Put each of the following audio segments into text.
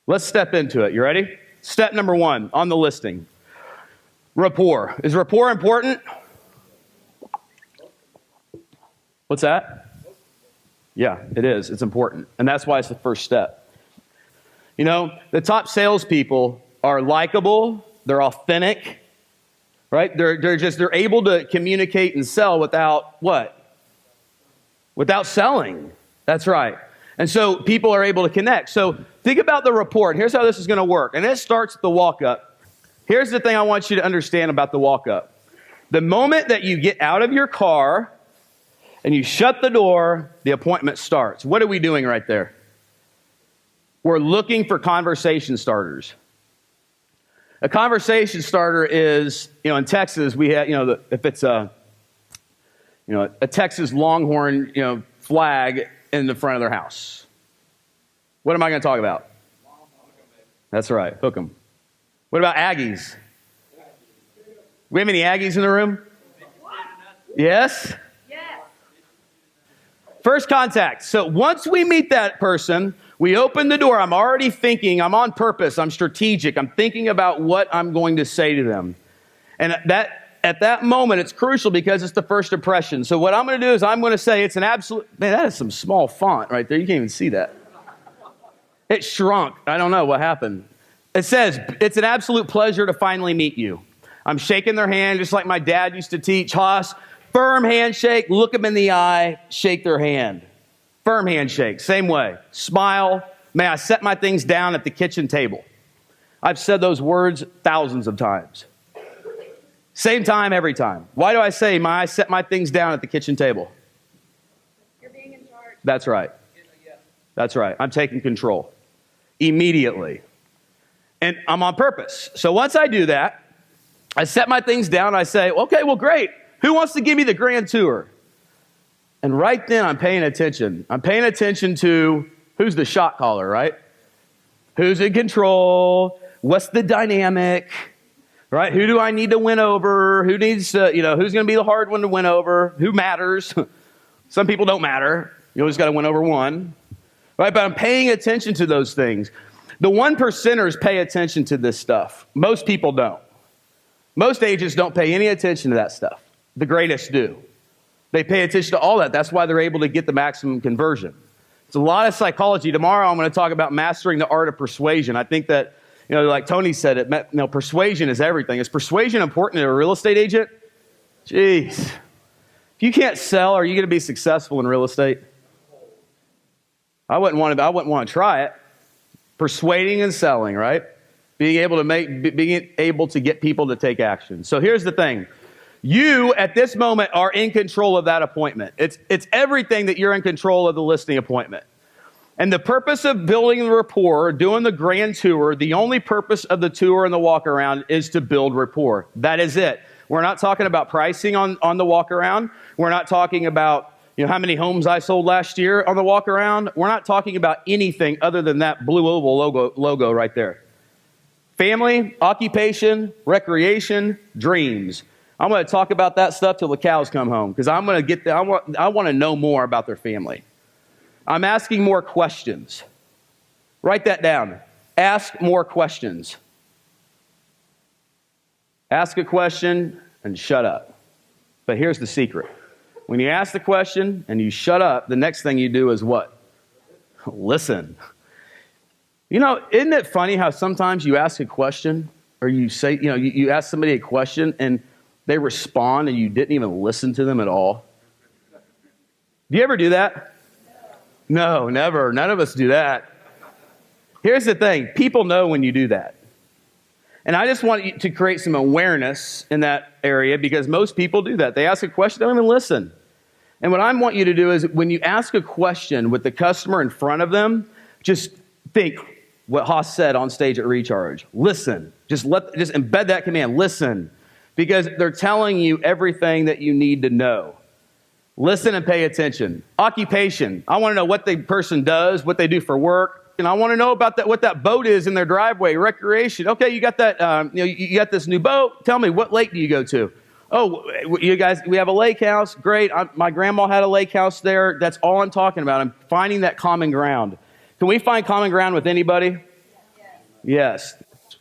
Let's step into it. You ready? Step number 1 on the listing. Rapport. Is rapport important? What's that? Yeah, it is. It's important. And that's why it's the first step. You know, the top salespeople are likable. They're authentic. Right? They're able to communicate and sell without what? Without selling. That's right. And so people are able to connect. So think about the rapport. Here's how this is going to work. And it starts at the walk-up. Here's the thing I want you to understand about the walk-up. The moment that you get out of your car and you shut the door, the appointment starts. What are we doing right there? We're looking for conversation starters. A conversation starter is, in Texas, we have, if it's a Texas Longhorn, flag in the front of their house. What am I going to talk about? That's right, hook 'em. What about Aggies? We have any Aggies in the room? Yes? Yes. First contact. So once we meet that person, we open the door. I'm already thinking. I'm on purpose. I'm strategic. I'm thinking about what I'm going to say to them. And at that moment, it's crucial because it's the first impression. So what I'm going to do is I'm going to say it's an absolute... Man, that is some small font right there. You can't even see that. It shrunk. I don't know what happened. It says, it's an absolute pleasure to finally meet you. I'm shaking their hand just like my dad used to teach. Haas, firm handshake, look them in the eye, shake their hand. Firm handshake, same way. Smile. May I set my things down at the kitchen table? I've said those words thousands of times. Same time, every time. Why do I say, may I set my things down at the kitchen table? You're being in charge. That's right. That's right. I'm taking control. Immediately. And I'm on purpose. So once I do that, I set my things down. I say, okay, well, great. Who wants to give me the grand tour? And right then, I'm paying attention. I'm paying attention to who's the shot caller, right? Who's in control? What's the dynamic? Right? Who do I need to win over? Who needs to, who's going to be the hard one to win over? Who matters? Some people don't matter. You always got to win over one. Right? But I'm paying attention to those things. The 1%ers pay attention to this stuff. Most people don't. Most agents don't pay any attention to that stuff. The greatest do. They pay attention to all that. That's why they're able to get the maximum conversion. It's a lot of psychology. Tomorrow I'm going to talk about mastering the art of persuasion. I think that, like Tony said, persuasion is everything. Is persuasion important to a real estate agent? Jeez. If you can't sell, are you going to be successful in real estate? I wouldn't want to try it. Persuading and selling, right? Being able to get people to take action. So here's the thing. You, at this moment, are in control of that appointment. It's everything that you're in control of the listing appointment. And the purpose of building the rapport, doing the grand tour, the only purpose of the tour and the walk around is to build rapport. That is it. We're not talking about pricing on the walk around. We're not talking about how many homes I sold last year on the walk around. We're not talking about anything other than that blue oval logo right there. Family, occupation, recreation, dreams. I'm going to talk about that stuff till the cows come home because I'm going to get there. I want to know more about their family. I'm asking more questions. Write that down. Ask more questions. Ask a question and shut up. But here's the secret. When you ask the question and you shut up, the next thing you do is what? Listen. Isn't it funny how sometimes you ask a question or you say, you ask somebody a question and they respond and you didn't even listen to them at all? Do you ever do that? No, never. None of us do that. Here's the thing. People know when you do that. And I just want you to create some awareness in that area because most people do that. They ask a question, they don't even listen. And what I want you to do is when you ask a question with the customer in front of them, just think what Haas said on stage at Recharge. Listen. Just embed that command. Listen. Because they're telling you everything that you need to know. Listen and pay attention. Occupation. I want to know what the person does, what they do for work. And I want to know about what that boat is in their driveway. Recreation. Okay, you got that. You got this new boat. Tell me, what lake do you go to? Oh, you guys, we have a lake house. Great. My grandma had a lake house there. That's all I'm talking about. I'm finding that common ground. Can we find common ground with anybody? Yes.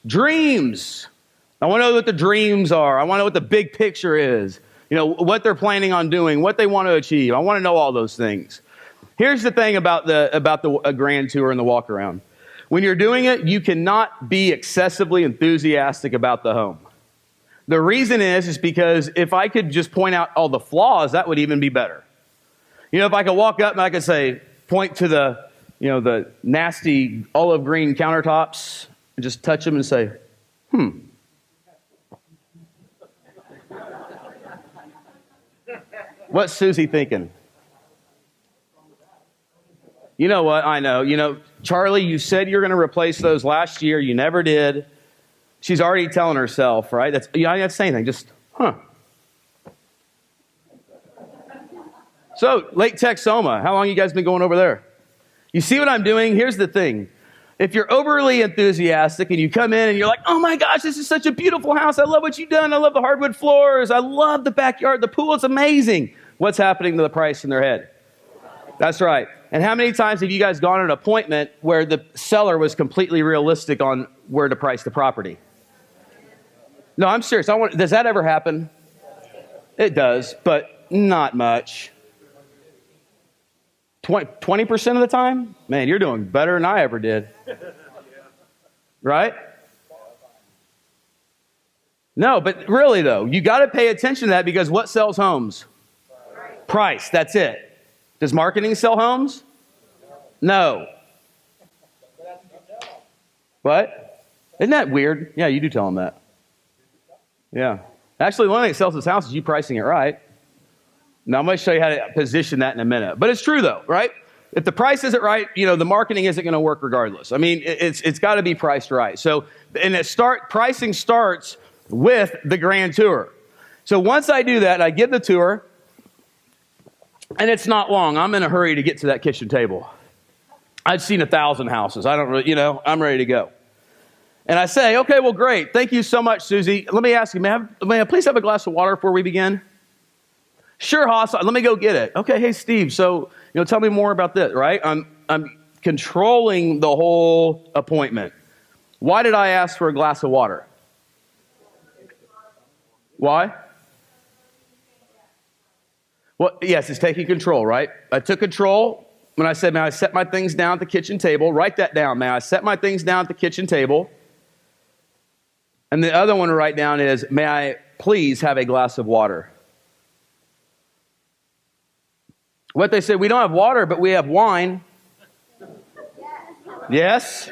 Dreams. I want to know what the dreams are. I want to know what the big picture is. You know, what they're planning on doing, what they want to achieve. I want to know all those things. Here's the thing about a grand tour and the walk around. When you're doing it, you cannot be excessively enthusiastic about the home. The reason is because if I could just point out all the flaws, that would even be better. You know, if I could walk up and I could say, point to the nasty olive green countertops and just touch them and say, What's Susie thinking? You know what? I know. You know, Charlie, you said you're going to replace those last year. You never did. She's already telling herself, right? That's, you know, I didn't have to say anything. Just, So, Lake Texoma, how long you guys been going over there? You see what I'm doing? Here's the thing. If you're overly enthusiastic and you come in and you're like, oh my gosh, this is such a beautiful house. I love what you've done. I love the hardwood floors. I love the backyard. The pool is amazing. What's happening to the price in their head? That's right. And how many times have you guys gone on an appointment where the seller was completely realistic on where to price the property? No, I'm serious. Does that ever happen? It does, but not much. 20% of the time? Man, you're doing better than I ever did. Right? No, but really though, you got to pay attention to that because what sells homes? Price. That's it. Does marketing sell homes? No. What? Isn't that weird? Yeah, you do tell them that. Yeah. Actually, the only thing that sells this house is you pricing it right. Now, I'm going to show you how to position that in a minute. But it's true, though, right? If the price isn't right, you know, the marketing isn't going to work regardless. I mean, it's got to be priced right. So, pricing starts with the grand tour. So once I do that, I give the tour, and it's not long. I'm in a hurry to get to that kitchen table. I've seen 1,000 houses. I don't really, you know, I'm ready to go. And I say, okay, well, great. Thank you so much, Susie. Let me ask you, may I please have a glass of water before we begin? Sure, Haas. Let me go get it. Okay, hey, Steve. So, you know, tell me more about this, right? I'm controlling the whole appointment. Why did I ask for a glass of water? Why? Well, yes, it's taking control, right? I took control when I said, may I set my things down at the kitchen table? Write that down. May I set my things down at the kitchen table? And the other one to write down is, may I please have a glass of water? What they said, we don't have water, but we have wine. Yes?